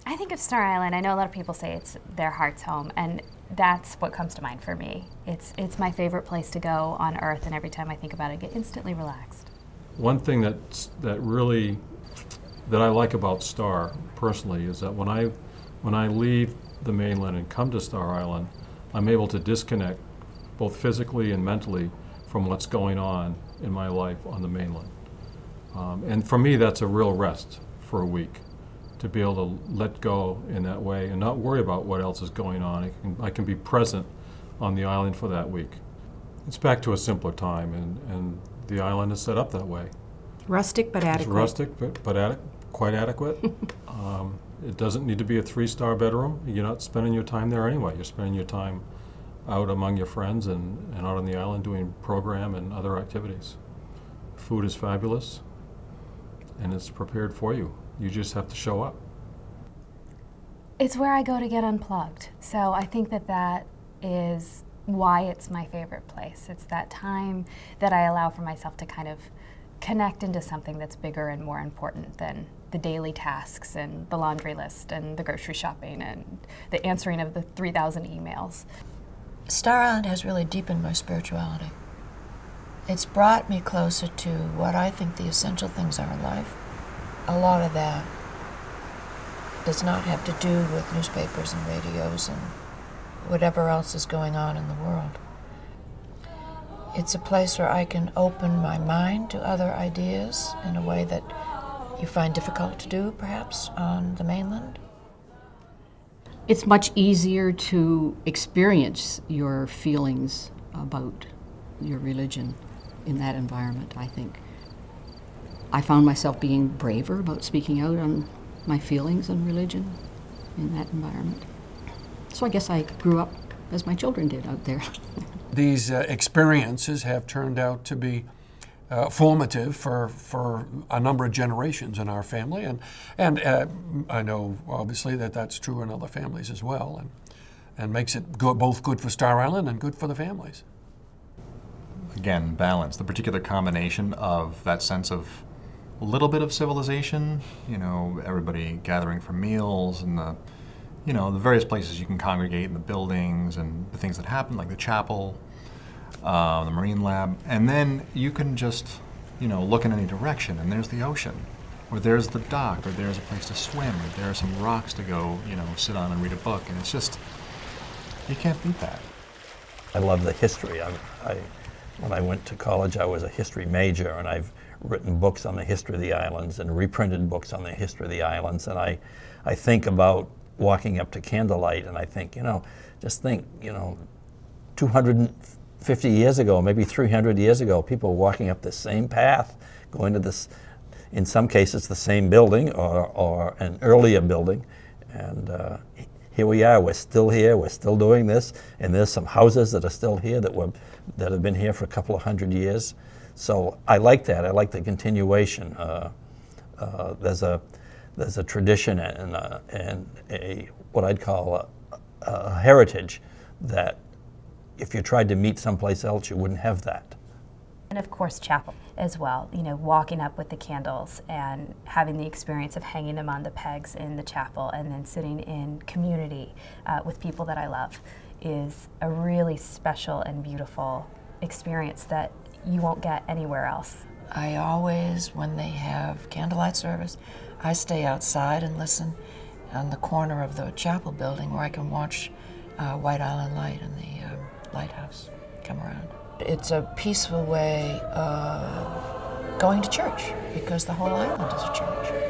I think of Star Island. I know a lot of people say it's their heart's home, and that's what comes to mind for me. It's my favorite place to go on Earth, and every time I think about it, I get instantly relaxed. One thing that I like about Star personally is that when I leave the mainland and come to Star Island, I'm able to disconnect both physically and mentally from what's going on in my life on the mainland. And for me, that's a real rest for a week, to be able to let go in that way and not worry about what else is going on. I can be present on the island for that week. It's back to a simpler time, and the island is set up that way. Rustic but adequate. It's rustic but quite adequate. It doesn't need to be a 3-star bedroom. You're not spending your time there anyway. You're spending your time out among your friends and out on the island doing program and other activities. Food is fabulous, and it's prepared for you. You just have to show up. It's where I go to get unplugged. So I think that is why it's my favorite place. It's that time that I allow for myself to kind of connect into something that's bigger and more important than the daily tasks and the laundry list and the grocery shopping and the answering of the 3,000 emails. Star Island has really deepened my spirituality. It's brought me closer to what I think the essential things are in life. A lot of that does not have to do with newspapers and radios and whatever else is going on in the world. It's a place where I can open my mind to other ideas in a way that you find difficult to do, perhaps, on the mainland. It's much easier to experience your feelings about your religion in that environment, I think. I found myself being braver about speaking out on my feelings and religion in that environment. So I guess I grew up as my children did out there. These experiences have turned out to be formative for a number of generations in our family, and I know obviously that that's true in other families as well, and makes it both good for Star Island and good for the families. Again, balance, the particular combination of that sense of a little bit of civilization, you know, everybody gathering for meals and the various places you can congregate in the buildings and the things that happen, like the chapel, the Marine Lab, and then you can just, look in any direction and there's the ocean, or there's the dock, or there's a place to swim, or there are some rocks to go, sit on and read a book, and it's just, you can't beat that. I love the history. When I went to college, I was a history major, and I've written books on the history of the islands and reprinted books on the history of the islands, and I think about walking up to candlelight, and I think, just think, 250 years ago, maybe 300 years ago, people walking up the same path, going to this, in some cases, the same building or an earlier building, and here we are, we're still here, we're still doing this, and there's some houses that are still here that have been here for a couple of hundred years. So I like that. I like the continuation. There's a tradition and a what I'd call a heritage that if you tried to meet someplace else, you wouldn't have that. And of course, chapel as well. Walking up with the candles and having the experience of hanging them on the pegs in the chapel and then sitting in community with people that I love is a really special and beautiful experience that you won't get anywhere else. I always, when they have candlelight service, I stay outside and listen on the corner of the chapel building where I can watch White Island Light and the lighthouse come around. It's a peaceful way of going to church because the whole island is a church.